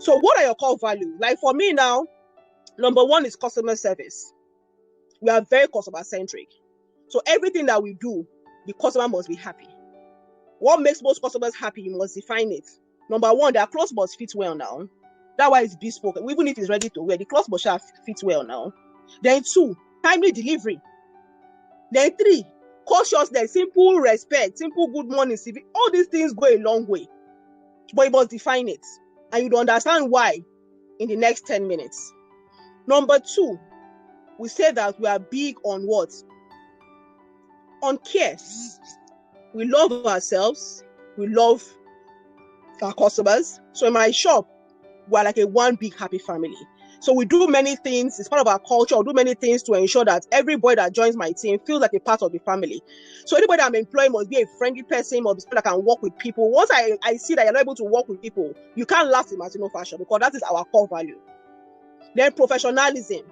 So what are your core values? Like for me now, number one is customer service. We are very customer centric. So everything that we do, the customer must be happy. What makes most customers happy, you must define it. Number one, their clothes must fit well now. That's why it's bespoke. Even if it's ready to wear, the clothes must fit well now. Then two, timely delivery. Then three, cautiousness, simple respect, simple good morning, civic. All these things go a long way. But you must define it. And you'd understand why in the next 10 minutes. Number two, we say that we are big on what? On care. We love ourselves. We love our customers. So in my shop, we're like a one big happy family. So we do many things. It's part of our culture. We do many things to ensure that everybody that joins my team feels like a part of the family. So anybody I'm employing must be a friendly person, must be someone that can work with people. Once I see that you're not able to work with people, you can't last in Martino fashion because that is our core value. Then professionalism.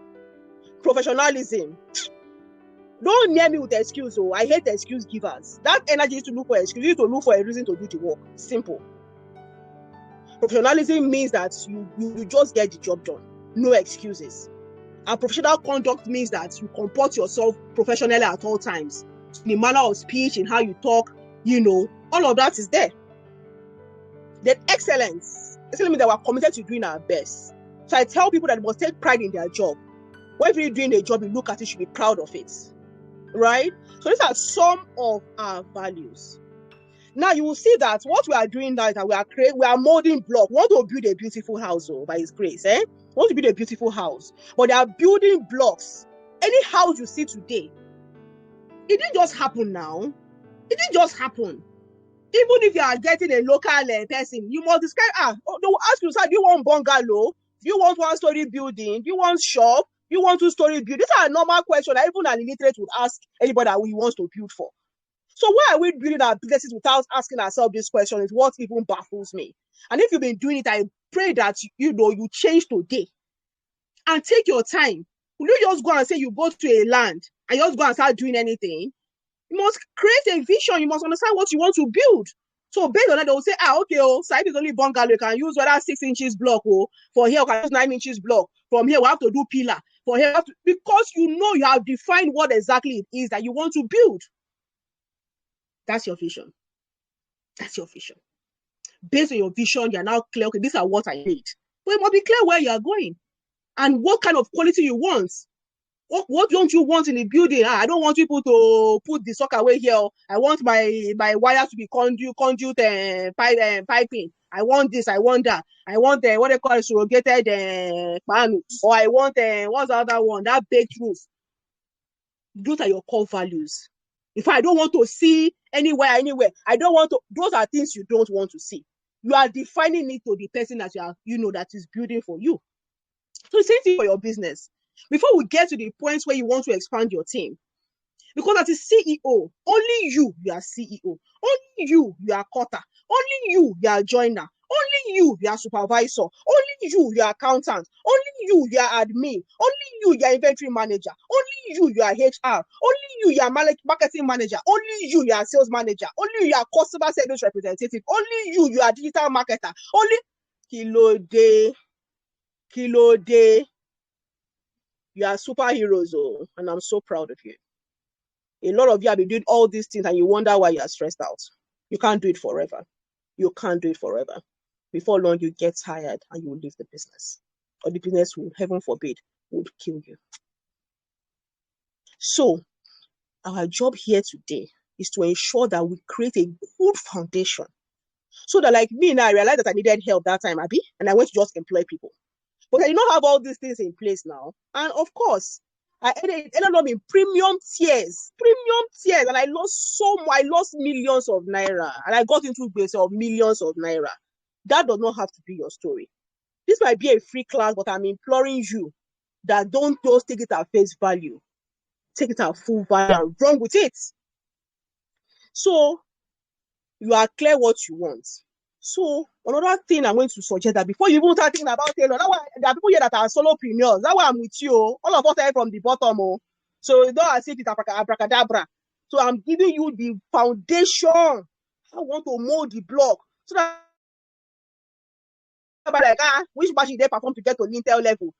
Don't near me with excuse. Oh, I hate excuse givers. That energy is to look for excuse. You need to look for a reason to do the work. Simple. Professionalism means that you just get the job done. No excuses. And professional conduct means that you comport yourself professionally at all times. In the manner of speech, in how you talk, all of that is there. Then excellence. Excellence means that we're committed to doing our best. So I tell people that they must take pride in their job. Whenever you're doing a job, you look at it, you should be proud of it. Right? So these are some of our values. Now you will see that what we are doing now is that we are molding block. We want to build a beautiful house, by His grace. We want to build a beautiful house, but they are building blocks. Any house you see today, it didn't just happen now. It didn't just happen. Even if you are getting a local person, you must describe. They will ask you, sir, do you want bungalow? Do you want one-story building? Do you want shop? Do you want two-story building? These are normal questions that even an illiterate would ask anybody that he wants to build for. So why are we building our businesses without asking ourselves this question? Is what even baffles me. And if you've been doing it, I pray that you change today and take your time. Will you just go and say you go to a land and you just go and start doing anything? You must create a vision. You must understand what you want to build. So based on that, they will say, okay, side is only bungalow. You can use whether 6 inches block, for here, you can use 9 inches block. From here, we have to do pillar. For here, because you have defined what exactly it is that you want to build. That's your vision. That's your vision. Based on your vision, you're now clear, okay, these are what I need. But it must be clear where you are going and what kind of quality you want. What don't you want in the building? I don't want people to put the sock away here. I want my wires to be conduit piping. I want this, I want that. I want what they call surrogated pan. Or I want what's the other one? That baked roof. Those are your core values. If I don't want to see anywhere, I don't want to. Those are things you don't want to see. You are defining it to the person that that is building for you. So same thing for your business. Before we get to the point where you want to expand your team, because as a CEO, only you are CEO. Only you are cutter. Only you are joiner. Only you are supervisor. Only you are accountant. Only you are admin. Only you are inventory manager. Only you are HR. Only you are marketing manager. Only you are sales manager. Only you are customer service representative. Only you are digital marketer. Only kilo day. You are superheroes, and I'm so proud of you. A lot of you have been doing all these things and you wonder why you are stressed out. You can't do it forever. You can't do it forever. Before long, you get tired and you will leave the business. Or the business will, heaven forbid, would kill you. So, our job here today is to ensure that we create a good foundation. So that like me now, I realized that I needed help that time, Abby, and I went to just employ people. But I did not have all these things in place now. And of course, I ended up in premium tiers, and I lost I lost millions of naira, and I got into base of millions of naira. That does not have to be your story. This might be a free class, but I'm imploring you that don't just take it at face value. Take it at full value and run with it. So you are clear what you want. So another thing I'm going to suggest that before you even start thinking about Taylor, there are people here that are solopreneurs. That's why I'm with you. All of us are from the bottom. So it's not as if it's abracadabra. So I'm giving you the foundation. I want to mold the block so that like, which batch they perform to get to Intel level?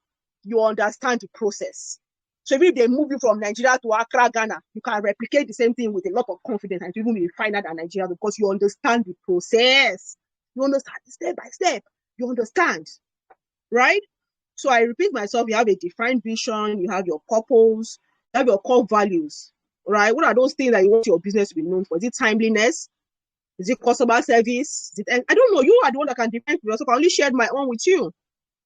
You understand the process. So if they move you from Nigeria to Accra, Ghana, you can replicate the same thing with a lot of confidence and even be finer than Nigeria because you understand the process. You understand step by step. You understand, right? So I repeat myself, you have a defined vision, you have your purpose, you have your core values, right? What are those things that you want your business to be known for? Is it timeliness? Is it customer service? I don't know. You are the one that can define for yourself. I only shared my own with you.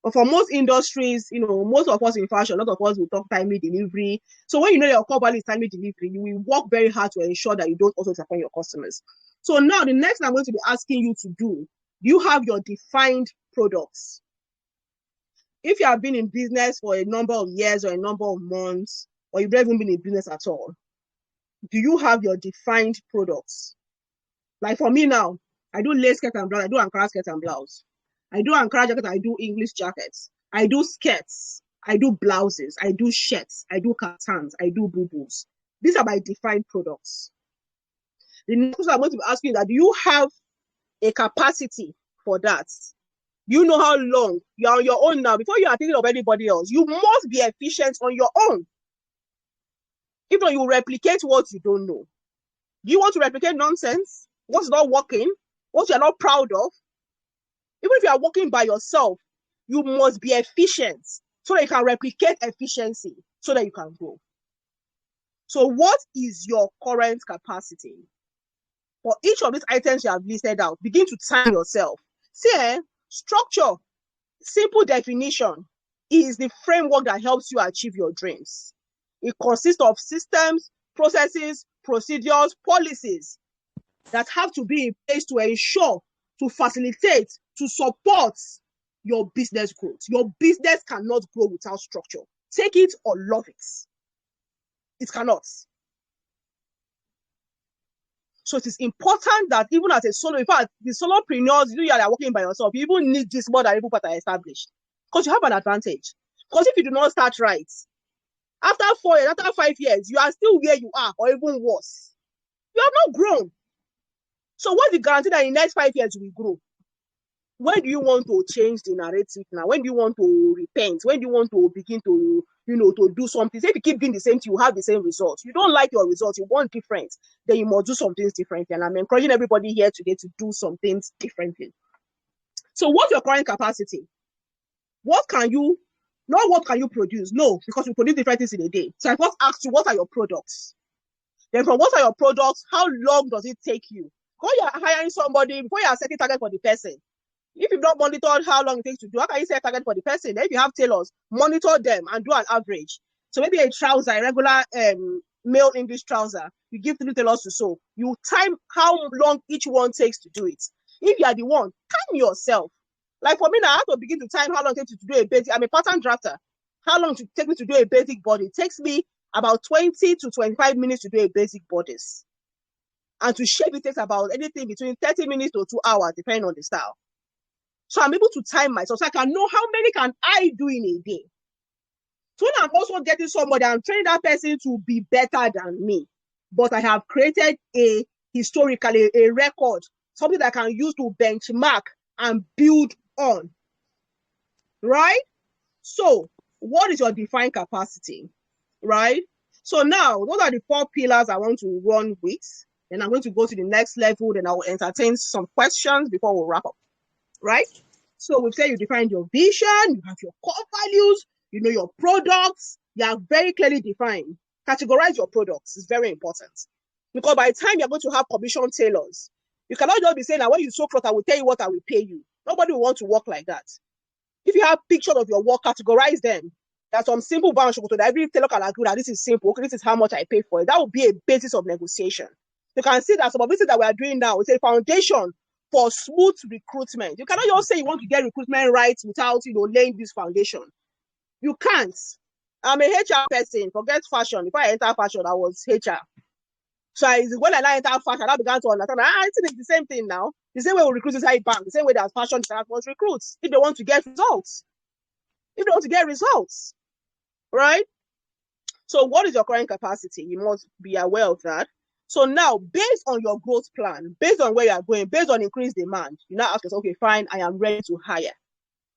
But for most industries, most of us in fashion, a lot of us will talk timely delivery. So when you know your core value is timely delivery, you will work very hard to ensure that you don't also disappoint your customers. So now the next thing I'm going to be asking you to do you have your defined products? If you have been in business for a number of years or a number of months, or you've never been in business at all, do you have your defined products? Like for me now, I do lace skirt and blouse, I do Ankara skirt and blouse. I do Ankara jacket, I do English jackets. I do skirts, I do blouses, I do shirts, I do kaftans, I do boo-boos. These are my defined products. The next question I'm going to be asking is that do you have a capacity for that? You know how long you're on your own now. Before you are thinking of anybody else, you must be efficient on your own. If not, you will replicate what you don't know. Do you want to replicate nonsense? What's not working? What you're not proud of? Even if you are working by yourself, you must be efficient so that you can replicate efficiency so that you can grow. So what is your current capacity? For each of these items you have listed out, begin to time yourself. See, structure, simple definition, is the framework that helps you achieve your dreams. It consists of systems, processes, procedures, policies that have to be in place to ensure, to facilitate, to support your business growth. Your business cannot grow without structure. Take it or love it. It cannot. So it is important that even as a solo, in fact, the solopreneurs, you are working by yourself, you even need this more than people that are established. Because you have an advantage. Because if you do not start right, after 4 years, after 5 years, you are still where you are, or even worse. You have not grown. So what's the guarantee that in the next 5 years you will grow? When do you want to change the narrative now? When do you want to repent? When do you want to begin to, to do something? Say if you keep doing the same thing, you have the same results. You don't like your results, you want different, then you must do some things differently. And I'm encouraging everybody here today to do some things differently. So what's your current capacity? What can you produce? No, because you produce different things in a day. So I first ask you, what are your products? Then from what are your products, how long does it take you? Before you are hiring somebody, before you are setting target for the person, if you've not monitored how long it takes to do, how can you set a target for the person? Then if you have tailors, monitor them and do an average. So maybe a trouser, a regular male English trouser, you give 3 tailors to sew. You time how long each one takes to do it. If you are the one, time yourself. Like for me now, I have to begin to time how long it takes to do a basic. I'm a pattern drafter. How long to take me to do a basic body? It takes me about 20 to 25 minutes to do a basic bodice. And to shape it takes about anything between 30 minutes to 2 hours, depending on the style. So I'm able to time myself so I can know how many can I do in a day. So when I'm also getting somebody, I'm training that person to be better than me. But I have created a record, something that I can use to benchmark and build on. Right? So what is your defined capacity? Right? So now, those are the 4 pillars I want to run with. Then I'm going to go to the next level. Then I will entertain some questions before we wrap up. Right? So we've said you defined your vision, you have your core values, you know your products, you are very clearly defined. Categorize your products is very important. Because by the time you're going to have commission tailors, you cannot just be saying that when you sew cloth, I will tell you what I will pay you. Nobody will want to work like that. If you have pictures of your work, categorize them. There's some simple bounds that every tailor can agree that this is simple, okay, this is how much I pay for it. That would be a basis of negotiation. You can see that some of the things that we are doing now is a foundation for smooth recruitment. You cannot just say you want to get recruitment right without, laying this foundation. You can't. I'm a HR person. Forget fashion. Before I enter fashion, I was HR. So when I enter fashion, I began to understand, I think it's the same thing now. The same way we recruit inside bank, the same way that fashion designers must recruit if they want to get results. Right? So what is your current capacity? You must be aware of that. So now, based on your growth plan, based on where you are going, based on increased demand, you now ask yourself, okay, fine, I am ready to hire.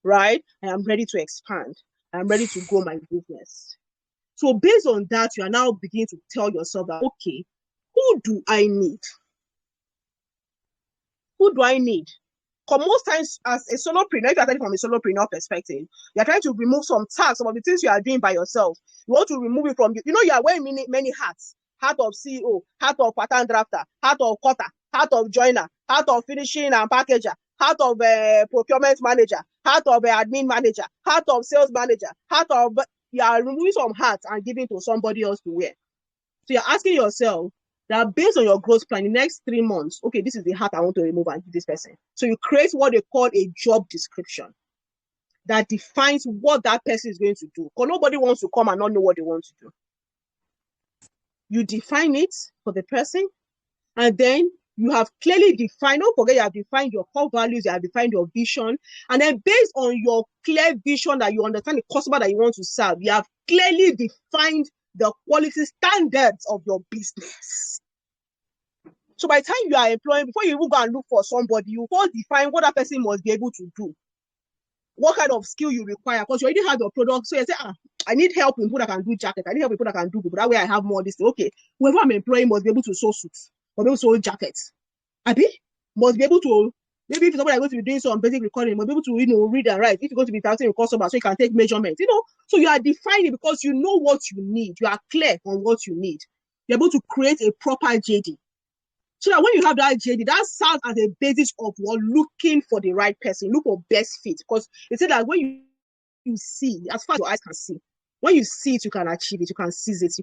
right? I am ready to expand. I am ready to grow my business. So based on that, you are now beginning to tell yourself that, okay, who do I need? Who do I need? Because most times, as a solopreneur, if you're starting from a solopreneur perspective, you're trying to remove some tasks, some of the things you are doing by yourself. You want to remove it from you. You know, you are wearing many hats. Hat of CEO, hat of pattern drafter, hat of cutter, hat of joiner, hat of finishing and packager, hat of procurement manager, hat of admin manager, hat of sales manager, hat of... You are removing some hats and giving to somebody else to wear. So you're asking yourself that based on your growth plan, in the next 3 months, okay, this is the hat I want to remove and give this person. So you create what they call a job description that defines what that person is going to do. Because nobody wants to come and not know what they want to do. You define it for the person, and then you have clearly defined, don't forget you have defined your core values, you have defined your vision, and then based on your clear vision that you understand the customer that you want to serve, you have clearly defined the quality standards of your business. So by the time you are employing, before you even go and look for somebody, you first define what that person must be able to do, what kind of skill you require, because you already have your product. So you say, I need help in people that can do jackets. I need help in people that can do people. That way I have more of this. Okay, whoever I'm employing must be able to sew suits, or be able to sew jackets. Abi must be able to, maybe if somebody is going to be doing some basic recording, must be able to, read and write. If you're going to be interacting with customers, so you can take measurements, So you are defining because you know what you need. You are clear on what you need. You're able to create a proper JD. So that when you have that JD, that serves as a basis of what looking for the right person, look for best fit. Because they say that when you see, as far as your eyes can see, when you see it, you can achieve it, you can seize it.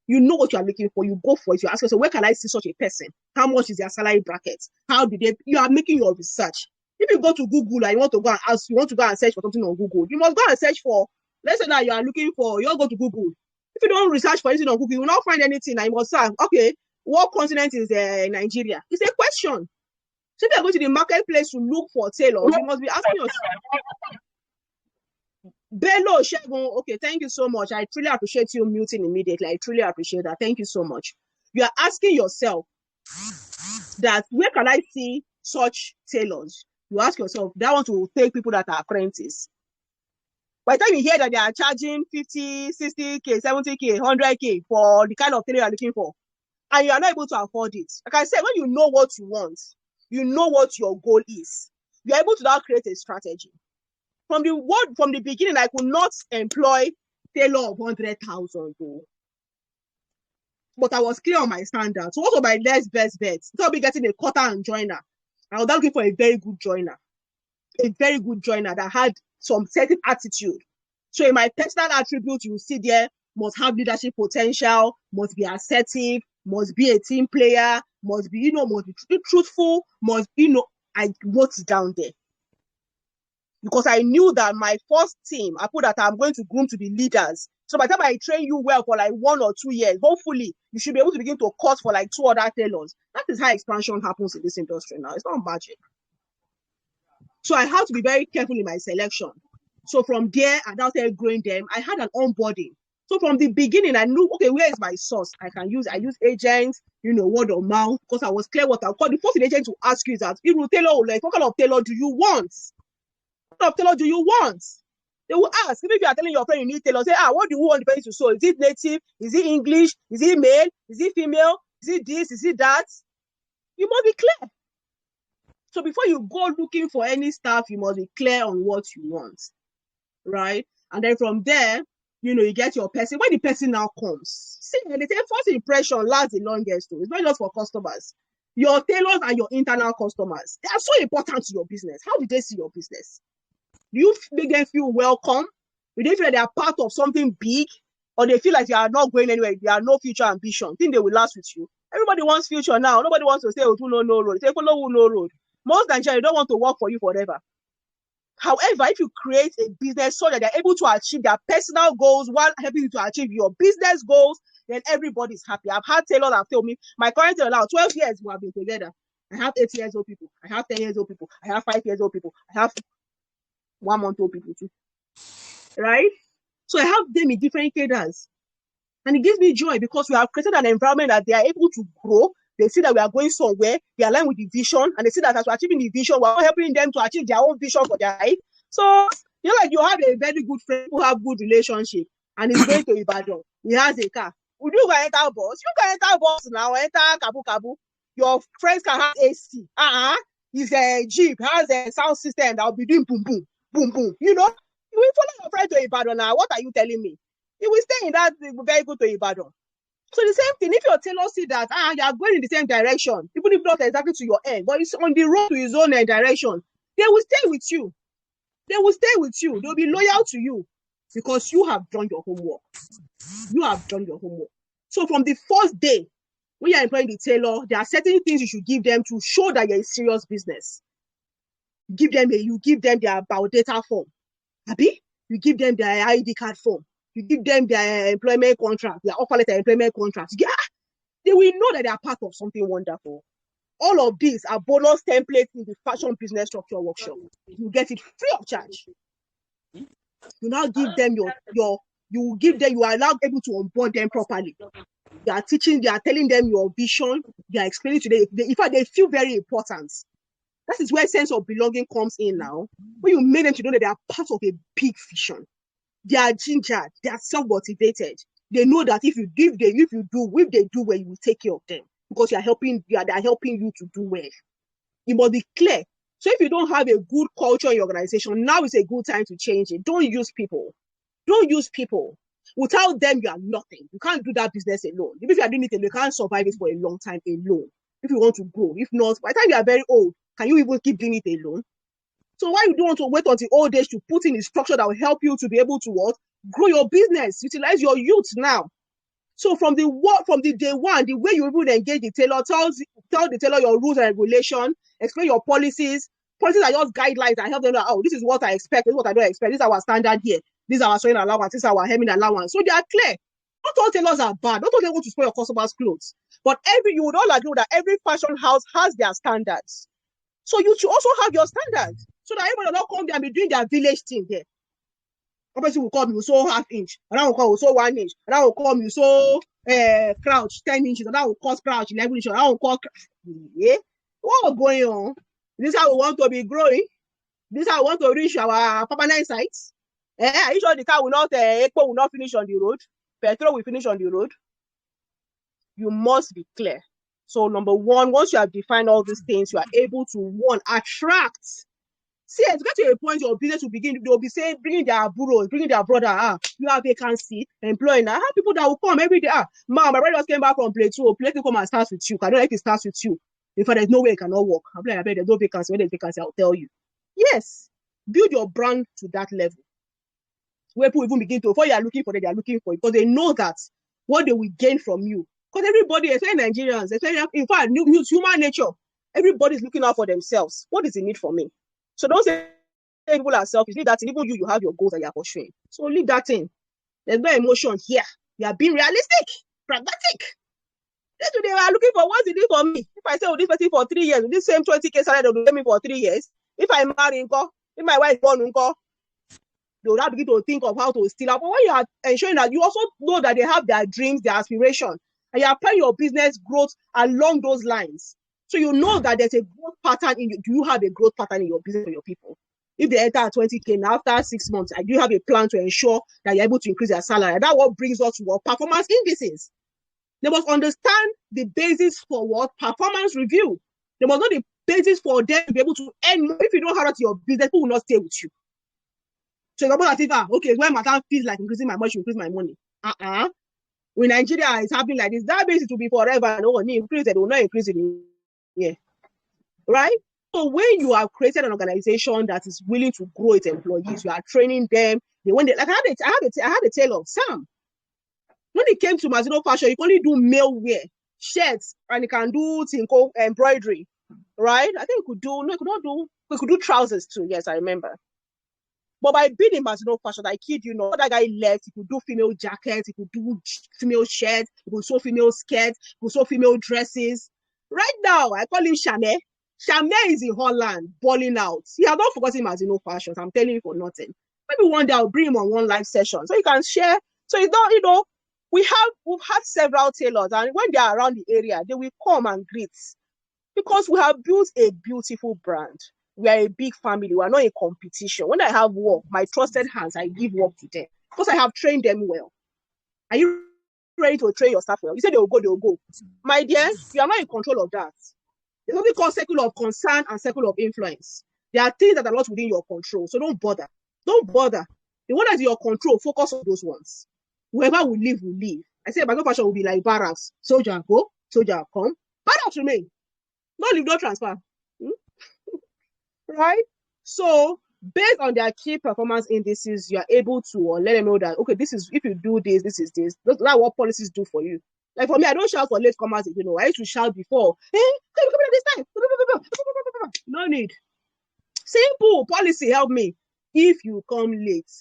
You know what you are looking for, you go for it. You ask yourself, where can I see such a person? How much is their salary bracket? How did they? You are making your research. If you go to Google and you want to go and search for something on Google, you must go and search for, let's say that you are looking for, you'll go to Google. If you don't research for anything on Google, you will not find anything, and you must say, okay, what continent is Nigeria? It's a question. So if you're going to the marketplace to look for tailors, you must be asking yourself. Bello Shegun, okay, thank you so much. I truly appreciate you muting immediately. I truly appreciate that. Thank you so much. You are asking yourself that where can I see such tailors? You ask yourself, that want to take people that are apprentices. By the time you hear that they are charging 50, 60K, 70K, 100K for the kind of tailor you're looking for, and you are not able to afford it. Like I said, when you know what you want, you know what your goal is, you're able to now create a strategy. From the beginning, I could not employ tailor of 100,000 though. But I was clear on my standards. So what was my next best bet? Instead of me getting a cutter and joiner, I was looking for a very good joiner. A very good joiner that had some certain attitude. So in my personal attributes, you see there, must have leadership potential, must be assertive, must be a team player, must be, must be truthful, must, I wrote it down there. Because I knew that my first team, I put that I'm going to groom to be leaders. So by the time I train you well for like 1 or 2 years, hopefully you should be able to begin to cut for like 2 other tailors. That is how expansion happens in this industry now. It's not magic. So I have to be very careful in my selection. So from there, I started growing them. I had an onboarding. So from the beginning, I knew, okay, where is my source? I use agents, word of mouth, because I was clear what I call. The first agent to ask you is that, if you tailor, like, what kind of tailor do you want? What kind of tailor do you want? They will ask. Even if you are telling your friend you need tailor, say, what do you want the person to sew? Is it native? Is it English? Is it male? Is it female? Is it this? Is it that? You must be clear. So before you go looking for any staff, you must be clear on what you want, right? And then from there, you get your person. When the person now comes, see, they say first impression lasts the longest. It's not just for customers. Your tailors and your internal customers, they are so important to your business. How do they see your business? Do you make them feel welcome? Do they feel like they are part of something big? Or they feel like they are not going anywhere? They have no future ambition. Think they will last with you? Everybody wants future now. Nobody wants to say, no road. They say, follow no road. Most Nigerians don't want to work for you forever. However, if you create a business so that they're able to achieve their personal goals while helping you to achieve your business goals, then everybody's happy. I've had tailors that have told me, my current tailor now, 12 years we have been together. I have 8 years old people. I have 10 years old people. I have 5 years old people. I have 1 month old people too. Right? So I have them in different cadres. And it gives me joy because we have created an environment that they are able to grow. They see that we are going somewhere, we align with the vision, and they see that as we're achieving the vision, we're helping them to achieve their own vision for their life. So You know, like you have a very good friend who have good relationship and is going to Ibadan. He has a car. Would you go enter bus? You can enter bus now, enter Kabu Kabu. Your friends can have AC. His Jeep has a sound system that will be doing boom, boom, boom, boom. You know, you will follow your friend to Ibadan now. What are you telling me? You will stay in that vehicle to Ibadan. So the same thing, if your tailor see that you are going in the same direction, even if not exactly to your end, but it's on the road to his own direction, they will stay with you. They will stay with you. They'll be loyal to you because you have done your homework. You have done your homework. So from the first day, when you're employing the tailor, there are certain things you should give them to show that you're a serious business. You give them their biodata form. Abi? You give them their ID card form. You give them their employment contract, their offer letter employment contract. Yeah, they will know that they are part of something wonderful. All of these are bonus templates in the fashion business structure workshop. You get it free of charge. You now give them you are now able to onboard them properly. You are teaching, you are telling them your vision, you are explaining to them. In fact, they feel very important. That is where sense of belonging comes in now. When you make them to know that they are part of a big vision. They are gingered, they are self-motivated. They know that if they do well, you will take care of them because they are helping you to do well. It must be clear. So if you don't have a good culture in your organization, now is a good time to change it. Don't use people. Don't use people. Without them, you are nothing. You can't do that business alone. If you are doing it alone, you can't survive it for a long time alone. If you want to grow, if not, by the time you are very old, can you even keep doing it alone? So why you don't want to wait until old age to put in a structure that will help you to be able to what? Grow your business, utilize your youth now. So from the day one, the way you even engage the tailor, tell the tailor your rules and regulations, explain your policies. Policies are just guidelines that help them know, oh, this is what I expect, this is what I don't expect, this is our standard here, this is our sewing allowance, this is our hemming allowance. So they are clear. Not all tailors are bad. Not all they want to spoil your customers' clothes. But you would all agree that every fashion house has their standards. So you should also have your standards. So that everybody will not come there and be doing their village thing there. Obviously, will come, you sew half inch, and that will come, you sew 1 inch, and that will come, you sew crouch 10 inches, and that will cost crouch 11 inches, and that will cost. Yeah? What is going on? This is how we want to be growing. This is how we want to reach our permanent sites. Are you sure the car will not, Epo will not finish on the road? Petrol will finish on the road? You must be clear. So number one, once you have defined all these things, you are able to, one, attract. See, to get to a point your business will begin, they'll be saying, bringing their burros, bringing their brother, you have vacancy, employing. I have people that will come every day. Mom, my brother just came back from Plateau. Plateau come and start with you. I don't know if it starts with you. In fact, there's no way it cannot work. I'm like, I bet there's no vacancy. When there's vacancy, I'll tell you. Yes, build your brand to that level. Where people even begin to, before you are looking for it, they are looking for it because they know that what they will gain from you. Because everybody, especially Nigerians, in fact, human nature, everybody's looking out for themselves. What is the need for me? So don't say people are selfish. Leave that in. Even you have your goals that you are pursuing. So leave that in. There's no emotion here. You are being realistic, pragmatic. That's what they are looking for. What's the need for me? If I say, this person for 3 years, this same 20K salary, they'll pay me for 3 years. If I marry, if my wife is born, they will now begin to think of how to steal up. But when you are ensuring that you also know that they have their dreams, their aspirations, and you are planning your business growth along those lines. So you know that there's a growth pattern in you. Do you have a growth pattern in your business for your people? If they enter at 20K, and after 6 months, do you have a plan to ensure that you're able to increase their salary? And that's what brings us to what? Performance indices. They must understand the basis for what? Performance review. They must know the basis for them to be able to earn more. If you don't have that to your business, people will not stay with you. So it's about that, okay, when my time feels like increasing my money, increase my money. When Nigeria is happening like this, that basis will be forever. No one increase it, will not increase it. Yeah. Right? So when you have created an organization that is willing to grow its employees, you are training them. I had a tailor, Sam. When it came to Mazino Fashion, you can only do male wear, shirts, and you can do tinko embroidery. Right? I think we could do trousers too. Yes, I remember. But by being in Mazino Fashion, I kid you not, that guy left. He could do female jackets, he could do female shirts, he could sew female skirts, he could sew female dresses. Right now, I call him Shame. Shame is in Holland, balling out. He has not forgotten Mazino Fashion. I'm telling you for nothing. Maybe one day I'll bring him on one live session so he can share. So it's not, we've had several tailors, and when they are around the area, they will come and greet because we have built a beautiful brand. We are a big family. We are not in competition. When I have work, my trusted hands, I give work to them because I have trained them well. Are you ready to train your staff well? You said they will go. My dear, you are not in control of that. There's something called circle of concern and circle of influence. There are things that are not within your control, so don't bother. Don't bother. The one that's in your control, focus on those ones. Whoever will leave, will leave. I said, my fashion will be like barracks. Soldier go, soldier come. Barracks remain. No leave, no transfer. Right? So, based on their key performance indices, you are able to let them know that, okay, this is, if you do this, this is this. That's what policies do for you. Like for me, I don't shout for latecomers, you know. I used to shout before, hey, come in this time. No need. Simple policy, help me. If you come late,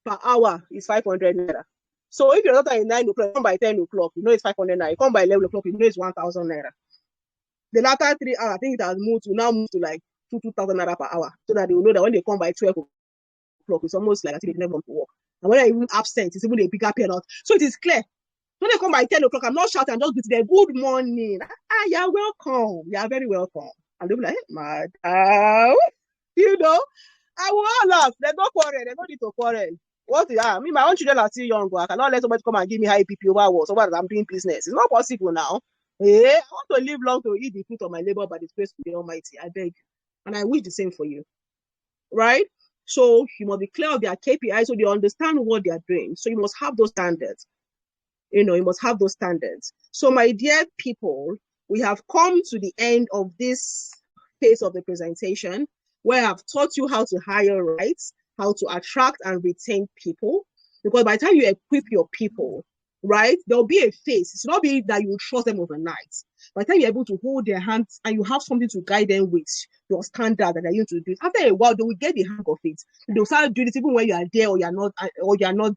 per hour is 500 naira. So if you're not at 9 o'clock, come by 10 o'clock, you know it's 500 naira. You come by 11 o'clock, you know it's 1,000 naira. The latter 3 hours, I think it has moved to like 2,000 naira per hour, so that they will know that when they come by 12 o'clock, it's almost like I think they never want to work. And when they're even absent, it's even a bigger payout. So it is clear. When they come by 10 o'clock, I'm not shouting, I'm just with them, good morning. You're welcome. You're very welcome. And they'll be like, hey, madam, you know, I will all laugh. There's no quarrel. There's no need to quarrel. What is that? Me, my own children are still young. I cannot let somebody come and give me high PP over what? Over I'm doing business. It's not possible now. Hey, I want to live long to eat the fruit of my labor by the grace of the Almighty. I beg. And I wish the same for you. Right? So you must be clear of their KPI so they understand what they are doing. So you must have those standards. You know, you must have those standards. So my dear people, we have come to the end of this phase of the presentation where I've taught you how to hire right, how to attract and retain people. Because by the time you equip your people, right, there'll be a phase. It's not be that you trust them overnight. By the time you're able to hold their hands and you have something to guide them with, your standard that they're used to do, after a while, they will get the hang of it. They'll start doing it even when you are there or you're not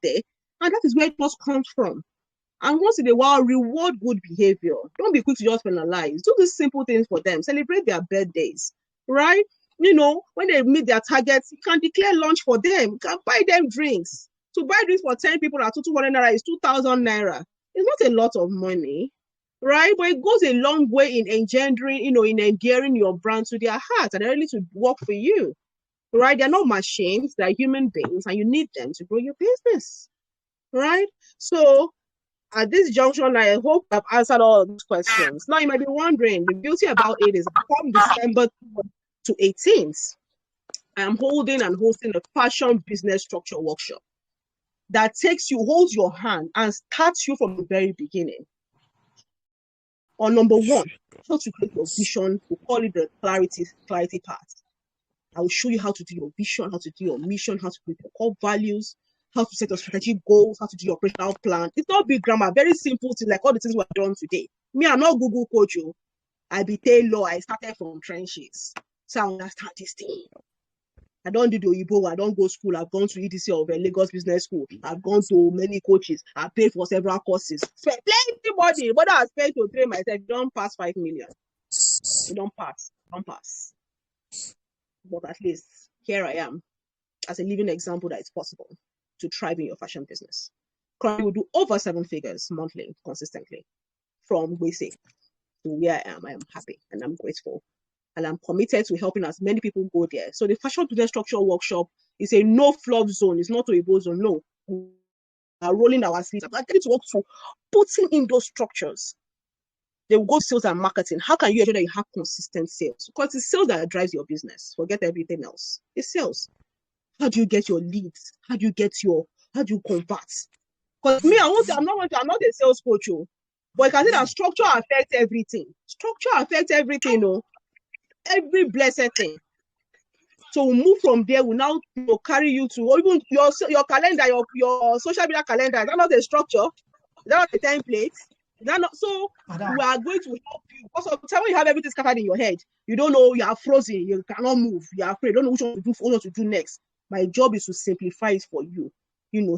there. And that is where it just comes from. And once in a while, reward good behavior. Don't be quick to just penalize. Do these simple things for them. Celebrate their birthdays, right? You know, when they meet their targets, you can declare lunch for them. You can buy them drinks. To buy drinks for 10 people at 200 naira is 2,000 naira. It's not a lot of money, right? But it goes a long way in engendering, you know, in endearing your brand to their heart and they're ready to work for you, right? They're not machines. They're human beings and you need them to grow your business, right? So, at this junction, I hope I've answered all of these questions. Now, you might be wondering, the beauty about it is from December to 18th, I am holding and hosting a fashion business structure workshop that holds your hand and starts you from the very beginning. On number one, how to create your vision. We call it the clarity part. I will show you how to do your vision, how to do your mission, how to create your core values, how to set your strategic goals, how to do your operational plan. It's not big grammar, very simple things like all the things we've done today. Me, I'm not Google coach. I be Taylor. I started from trenches. So I understand this thing. I don't do the Oyibo. I don't go school. I've gone to EDC of Lagos Business School. I've gone to many coaches. I've paid for several courses. Plenty money. But I spent to train myself. You don't pass 5 million. You don't pass. Don't pass. But at least here I am as a living example that it's possible to thrive in your fashion business. Currently, we do over 7 figures monthly, consistently, from Wese to where I am. I am happy and I'm grateful. And I'm committed to helping as many people go there. So the fashion business structure workshop is a no fluff zone. It's not a Oyibo zone. No. We are rolling our sleeves. I'm getting to work for putting in those structures. They will go sales and marketing. How can you ensure that you have consistent sales? Because it's sales that drives your business. Forget everything else. It's sales. How do you get your leads? How do you convert? Because me, I'm not a sales coach, but you can see that structure affects everything. Structure affects everything, every blessed thing. So we'll move from there. We'll now carry you to, or even your calendar, your social media calendar. Is that not a structure? Is that not a template? Is that not? So we are going to help you. Because of the time when you have everything scattered in your head, you don't know, you are frozen, you cannot move, you are afraid, you don't know which one to do, what to do next. My job is to simplify it for you,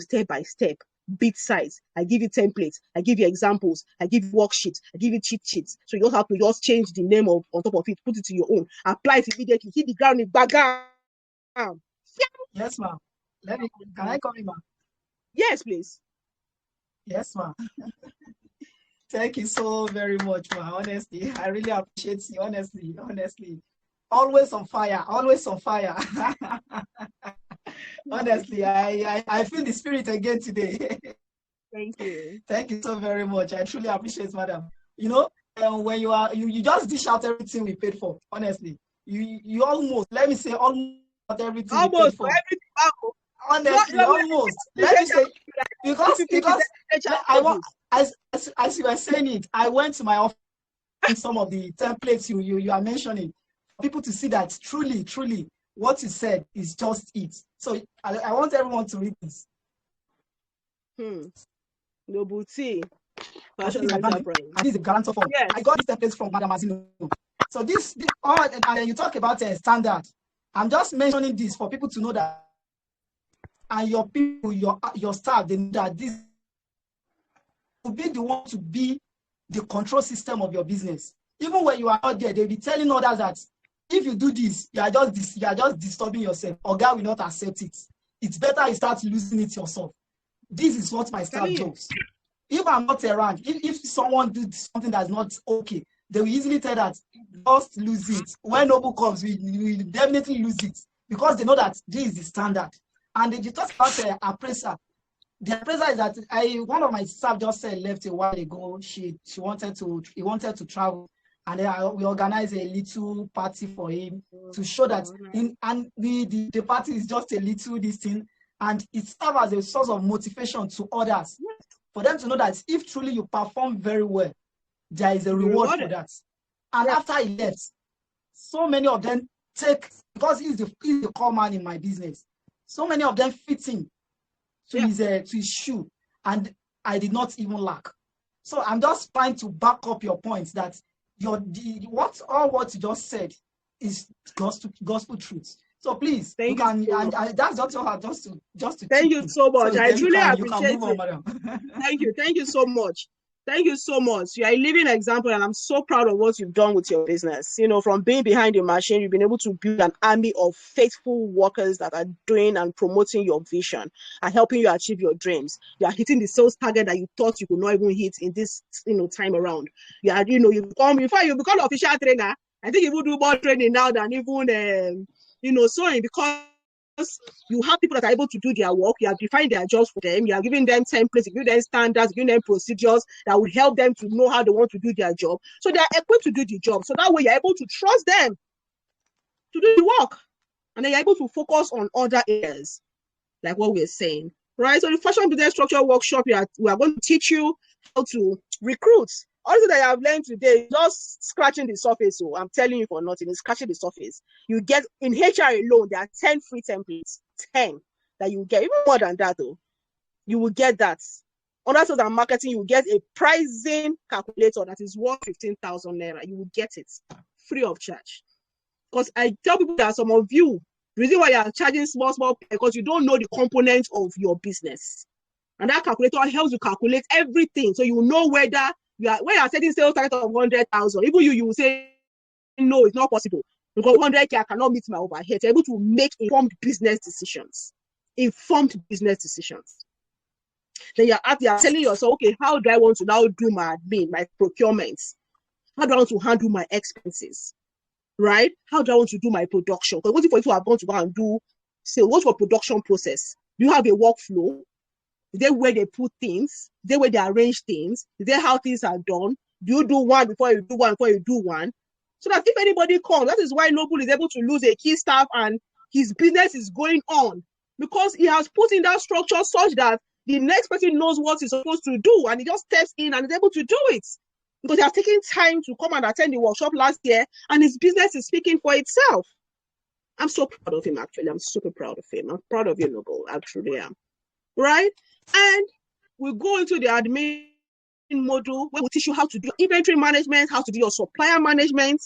step by step, bit size. I give you templates, I give you examples, I give you worksheets, I give you cheat sheets. So you don't have to just change the name on top of it, put it to your own, apply it immediately, hit the ground in background. Yes, ma'am. Can I come in, ma'am? Yes, please. Yes, ma'am. Thank you so very much, ma'am. Honestly, I really appreciate you. Honestly. Always on fire. Always on fire. Honestly, I feel the spirit again today. Thank you. Thank you so very much. I truly appreciate, madam. You know, when you just dish out everything we paid for. Honestly, you almost, let me say, almost everything we paid for. Everything. Honestly, almost. Let me say, because I want, as you were saying it, I went to my office and some of the templates you are mentioning, for people to see that truly what you said is just it. So I want everyone to read this. Noble T. This is a guarantor form. Yes. I got these templates from Madam Azino. So this and then you talk about a standard. I'm just mentioning this for people to know that, and your people, your staff, they know that this will be the one to be the control system of your business. Even when you are out there, they'll be telling others that if you do this, you are just disturbing yourself. Or God will not accept it. It's better you start losing it yourself. This is what my staff does. If I'm not around, if someone does something that's not okay, they will easily tell that just lose it. When Noble comes, we will definitely lose it because they know that this is the standard. And they talk about the appraiser. The appraiser is that one of my staff just said left a while ago. He wanted to travel, and then we organized a little party for him to show that the party is just a little this thing, and it serves as a source of motivation to others for them to know that if truly you perform very well, there is a reward for that. And after he left, so many of them because he's the core man in my business. So many of them fit in to his shoe, and I did not even lack. So I'm just trying to back up your points that what you just said is gospel truth. So please, that's just to thank you so much. I truly appreciate it. Thank you so much. Thank you so much. You are a living example, and I'm so proud of what you've done with your business. You know, from being behind the machine, you've been able to build an army of faithful workers that are doing and promoting your vision and helping you achieve your dreams. You are hitting the sales target that you thought you could not even hit in this, time around. You become an official trainer. I think you will do more training now than even, sewing, because you have people that are able to do their work. You have defined their jobs for them. You are giving them templates, you give them standards, giving them procedures that will help them to know how they want to do their job. So they are equipped to do the job. So that way you're able to trust them to do the work. And then you're able to focus on other areas, like what we're saying. Right? So the Fashion Business Structure Workshop, we are going to teach you how to recruit. Also that I have learned today, just scratching the surface. So I'm telling you for nothing, it's scratching the surface. You get in HR alone, there are 10 free templates, 10 that you get, even more than that though. You will get that. On that sort of marketing, you will get a pricing calculator that is worth 15,000 naira. You will get it free of charge. Because I tell people that some of you, the reason why you are charging small, because you don't know the components of your business. And that calculator helps you calculate everything. So you will know whether when you are setting sales target of 100,000, even you will say, no, it's not possible. Because 100K, I cannot meet my overhead. You're able to make informed business decisions. Then you're telling yourself, okay, how do I want to now do my admin, my procurement? How do I want to handle my expenses? Right? How do I want to do my production? Because what if you are going to go and do sales? What's your production process? Do you have a workflow? Is there where they put things? Is there where they arrange things? Is there how things are done? Do you do one before you do one? So that if anybody comes, that is why Noble is able to lose a key staff and his business is going on, because he has put in that structure such that the next person knows what he's supposed to do, and he just steps in and is able to do it. Because he has taken time to come and attend the workshop last year, and his business is speaking for itself. I'm so proud of him, actually. I'm super proud of him. I'm proud of you, Noble. I truly am. Right? And we go into the admin module where we teach you how to do inventory management, how to do your supplier management,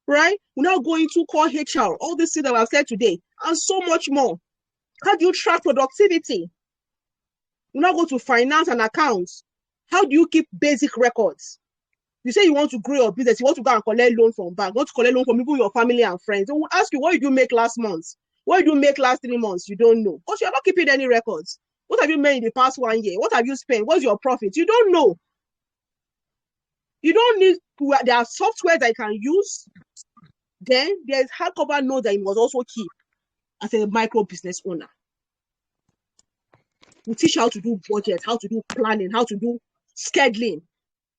right? We now go into core HR, all these things that I've said today, and so much more. How do you track productivity? We now go to finance and accounts. How do you keep basic records? You say you want to grow your business, you want to go and collect loan from bank, you want to collect loan from even your family and friends. They will ask you, what did you make last month? What did you make last 3 months? You don't know, because you're not keeping any records. What have you made in the past 1 year? What have you spent? What's your profit? You don't know. You don't need, there are software that you can use Then there's hardcover notes that you must also keep as a micro business owner. We teach how to do budget, how to do planning, how to do scheduling,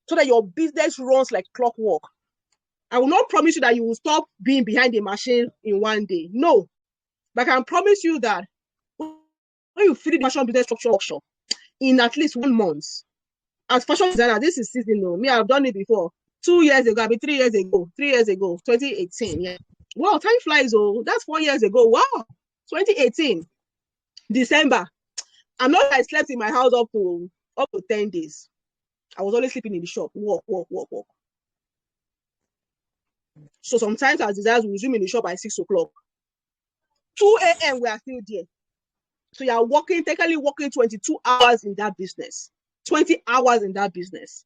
so that your business runs like clockwork. I will not promise you that you will stop being behind the machine in one day. No. But I can promise you that when you finish the fashion business structure workshop in at least 1 month, as fashion designer, this is seasonal. Me, I've done it before. 2 years ago, I mean 3 years ago, 2018. Yeah. Wow, time flies. Oh, that's 4 years ago. Wow, 2018, December. I'm not. I slept in my house up to 10 days. I was always sleeping in the shop. Walk. So sometimes as designers, we resume in the shop by 6 o'clock. 2 a.m. we are still there. So you are technically working 22 hours in that business. 20 hours in that business.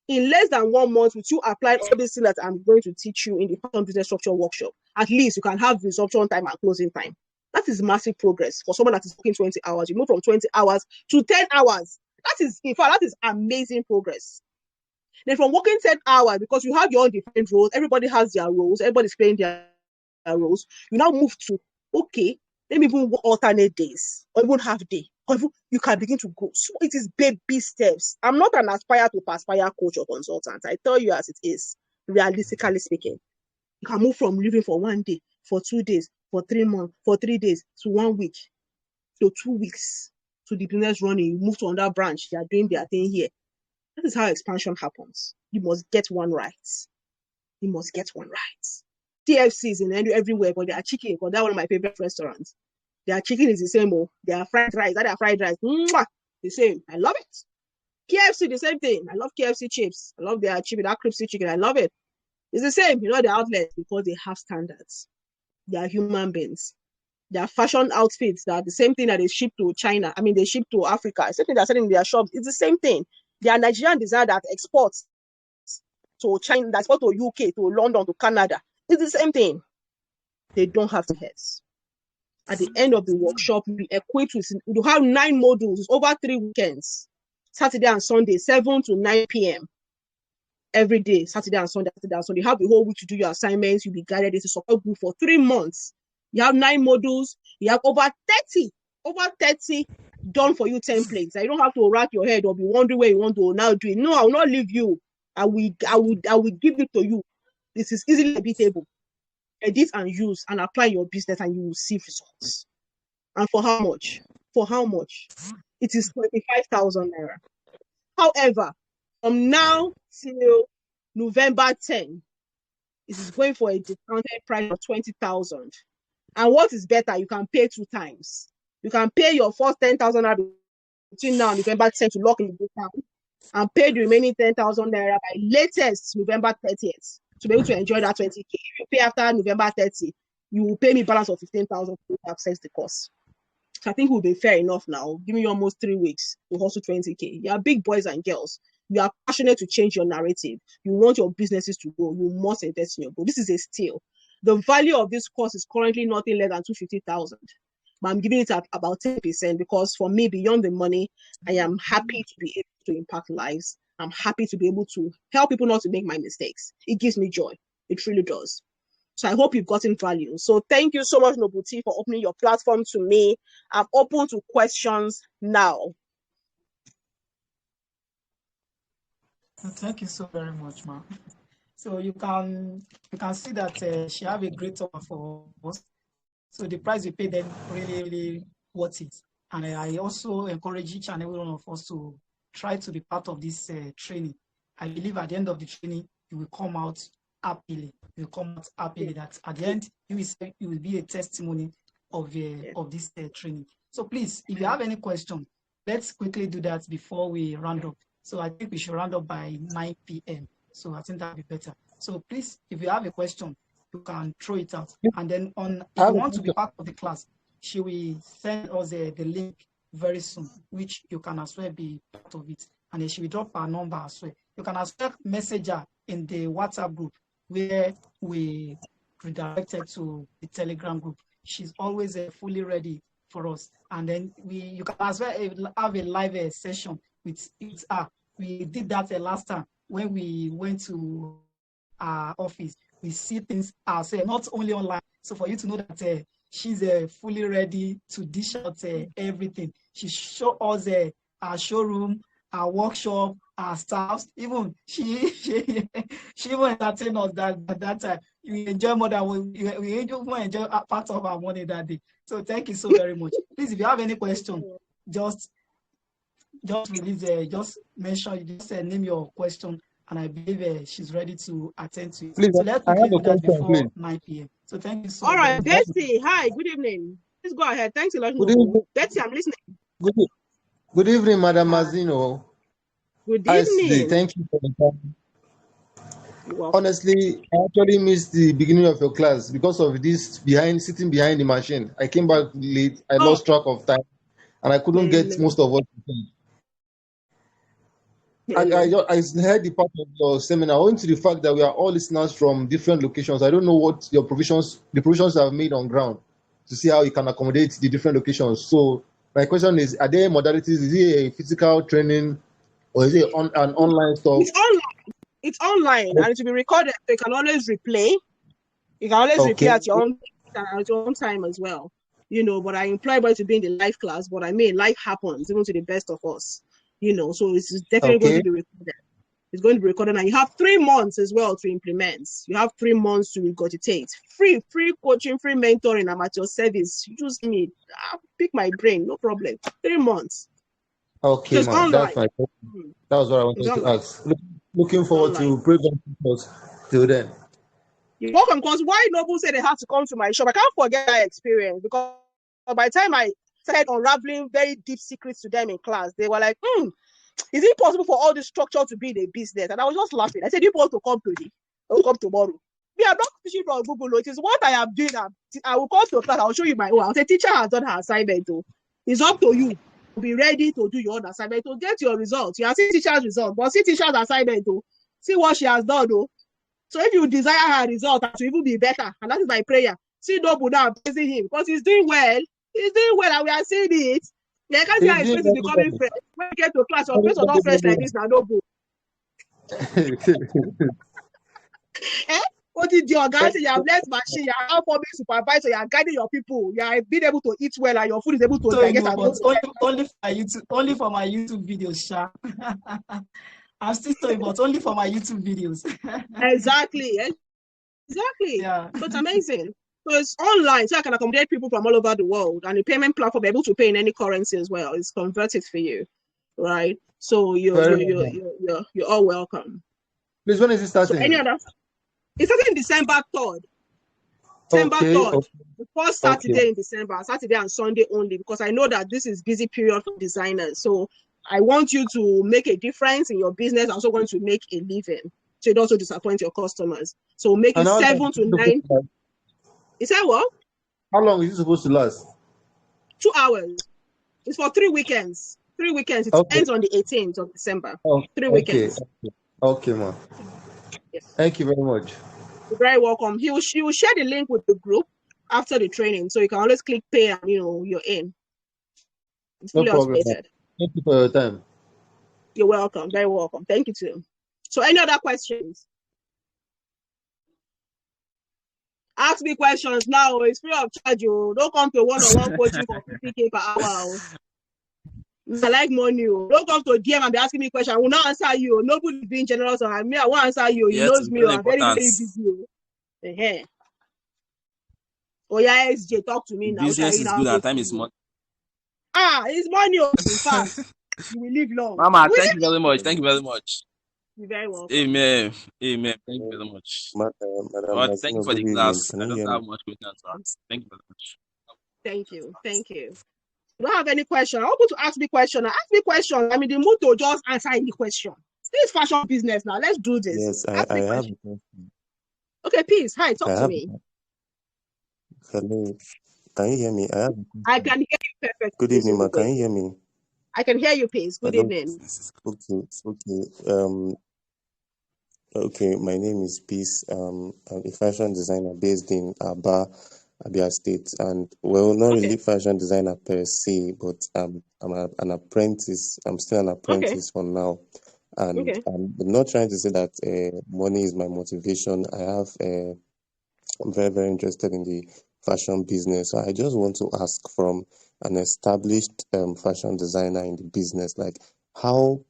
In less than 1 month, with you applying all these things that I'm going to teach you in the fashion business structure workshop, at least you can have resumption time and closing time. That is massive progress for someone that is working 20 hours. You move from 20 hours to 10 hours. That is, in fact, that is amazing progress. Then from working 10 hours, because you have your own different roles, everybody has their roles, everybody's playing their roles, you now move to, okay, let me even work alternate days, or even half day, or even you can begin to go. So it is baby steps. I'm not an aspire to perspire coach or consultant. I tell you as it is, realistically speaking. You can move from living for 1 day, for 2 days, for 3 months, for 3 days, to 1 week, to 2 weeks, to the business running. You move to another branch, they are doing their thing here. That is how expansion happens. You must get one right. You must get one right. TFC is in everywhere, but they are chicken. Because that's one of my favorite restaurants. Their chicken is the same. Oh, their fried rice. Their fried rice. Mwah, the same. I love it. KFC, the same thing. I love KFC chips. I love their chicken, that crispy chicken. I love it. It's the same. You know, the outlets, because they have standards. They are human beings. Their fashion outfits that are the same thing that they ship to China. I mean, they ship to Africa. It's something they're selling in their shops. It's the same thing. They are Nigerian designer that exports to China, that export to UK, to London, to Canada. It's the same thing. They don't have to heads. At the end of the workshop, we equip with, you have 9 modules over 3 weekends, Saturday and Sunday, 7 to 9 p.m. every day, Saturday and Sunday. You have the whole week to do your assignments. You'll be guided. It's a support group for 3 months. You have 9 modules. You have over 30 done for you templates. You don't have to rack your head or be wondering where you want to now do it. No, I will not leave you. I will give it to you. This is easily editable. Edit and use and apply your business, and you will see results. And for how much? It is 25,000 naira. However, from now till November 10, it is going for a discounted price of 20,000. And what is better, you can pay 2 times. You can pay your first 10,000 naira between now and November 10 to lock in the discount, and pay the remaining 10,000 naira by latest November 30th to be able to enjoy that 20K. If you pay after November 30, you will pay me balance of 15,000 to access the course. So I think we'll be fair enough now. Give me almost 3 weeks to hustle 20K. You are big boys and girls. You are passionate to change your narrative. You want your businesses to grow. You must invest in your growth. This is a steal. The value of this course is currently nothing less than 250,000. But I'm giving it at about 10% because for me, beyond the money, I am happy to be able to impact lives. I'm happy to be able to help people not to make my mistakes. It gives me joy. It really does. So I hope you've gotten value. So thank you so much, Nobuti, for opening your platform to me. I'm open to questions now. Thank you so very much, ma'am. So you can see that she have a great offer for us. So the price we pay then really worth it. And I also encourage each and every one of us to try to be part of this training. I believe at the end of the training, you will come out happily. You will come out happily. That at the end, you will be a testimony of this training. So please, if you have any question, let's quickly do that before we round up. So I think we should round up by 9 p.m. So I think that would be better. So please, if you have a question, you can throw it out. And then if you want to be part of the class, she will send us the link very soon, which you can as well be part of it. And then she will drop her number as well. You can as well message her in the WhatsApp group where we redirected to the Telegram group. She's always fully ready for us. And then you can as well have a live session with her. We did that last time when we went to our office. we see things ourselves, not only online. So for you to know that she's fully ready to dish out everything. She show us our showroom, our workshop, our staffs. Even she even entertained us that time. We enjoy more than we even enjoy part of our money that day. So thank you so very much. Please, if you have any question, just release, just mention, just name your question, and I believe she's ready to attend to it. Please, so let's quickly do that before 9 p.m. So thank you so much. All right, Betsy, hi, good evening. Please go ahead. Thanks a lot. Good evening. Betsy, I'm listening. Good evening, Madam Mazino. Good evening. Thank you for the time. Honestly, I actually missed the beginning of your class because of this sitting behind the machine. I came back late. I lost track of time, and I couldn't get most of what you said. I heard the part of your seminar owing to the fact that we are all listeners from different locations. I don't know what the provisions you have made on ground to see how you can accommodate the different locations. So my question is, are there modalities? Is it a physical training or is it an online stuff? It's online and it will be recorded. So you can always replay. You can always replay at your own time as well. But I employ everybody to be in the live class. But I mean, life happens even to the best of us. So it's definitely going to be recorded. It's going to be recorded, and you have 3 months as well to implement. You have 3 months to regurgitate. Free coaching, free mentoring. I'm at your service. You just need pick my brain, no problem. 3 months. Okay, man. That's my question. That was what I wanted to ask. Looking forward to prevent till then. You're welcome. Because why Noble said they have to come to my shop, I can't forget that experience, because by the time I started unraveling very deep secrets to them in class, they were like, is it possible for all this structure to be in a business? And I was just laughing. I said, you want to come today or come tomorrow? We are not teaching from Google. It is what I am doing. I will come to class. I'll show you my own. I'll say, teacher has done her assignment. It's up to you to be ready to do your own assignment, to get your results. You are seeing teacher's results, but see teacher's assignment. See what she has done. So if you desire her result to even be better, and that is my prayer, see Noble now praising him because he's doing well. He's doing well, and we are seeing it. Yeah, I can't see how his face is becoming fresh. When you get to class, your face is not fresh like this now, Noble. What did your guys say? You have less machine, you are outforming supervisor, you are guiding your people, you are being able to eat well, and your food is able to digest. Only for my YouTube videos, Sha. I'm still talking about only for my YouTube videos. Exactly. Yeah. So it's amazing. So it's online, so I can accommodate people from all over the world, and the payment platform be able to pay in any currency as well. It's converted for you, right? So you're all welcome. Please, when is it starting? So any other? It's starting December 3rd. December 3rd. The first Saturday in December, Saturday and Sunday only, because I know that this is busy period for designers. So I want you to make a difference in your business. I'm also going to make a living, so you don't also disappoint your customers. So make it 7 to 9. Is that what? How long is it supposed to last? 2 hours. It's for 3 weekends. 3 weekends. It ends on the 18th of December. 3 weekends. Okay, ma'am. Yes. Thank you very much. You're very welcome. He will share the link with the group after the training, so you can always click pay and you're in. It's fully automated. Thank you for your time. You're welcome. Very welcome. Thank you too. So any other questions? Ask me questions now. It's free of charge. Don't come to one-on-one coaching for 50K per hour. I like money. Don't come to DM and be asking me questions. I will not answer you. Nobody is being generous on me. I won't answer you. He knows me. I'm very, very busy. Oh yeah, SJ, talk to me now. Business is good and time is money. It's money. In fact, you will live long. Mama, thank you very much. Thank you very much. You're very welcome. Amen. Thank you very much. Madam, thank you for the class. I don't have much questions to ask. Thank you very much. Thank you. You don't have any question? I want you to ask me question. Ask me question. I'm in the mood to just answer any question. This is fashion business now. Let's do this. Yes, I have a question. Okay, please. Hi, talk to me. Hello. Can you hear me? I can hear you perfectly. Good evening, ma. Can you hear me? I can hear you, please. Good evening. Okay. My name is Peace. I'm a fashion designer based in Aba, Abia State, and not really fashion designer per se, but I'm an apprentice. I'm still an apprentice for now, And Okay. I'm not trying to say that money is my motivation. I'm very, very interested in the fashion business. So I just want to ask from an established fashion designer in the business, like how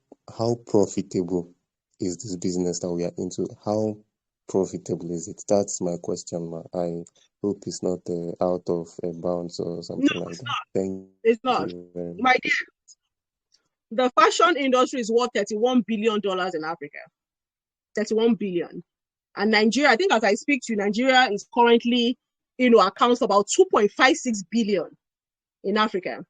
profitable is this business that we are into? How profitable is it? That's my question. I hope it's not out of bounds or something No, like it's that. not. Thank It's not. you very much. My dear, the fashion industry is worth $31 billion in Africa. 31 billion. And Nigeria, I think as I speak to you, Nigeria is currently, accounts for about 2.56 billion in Africa.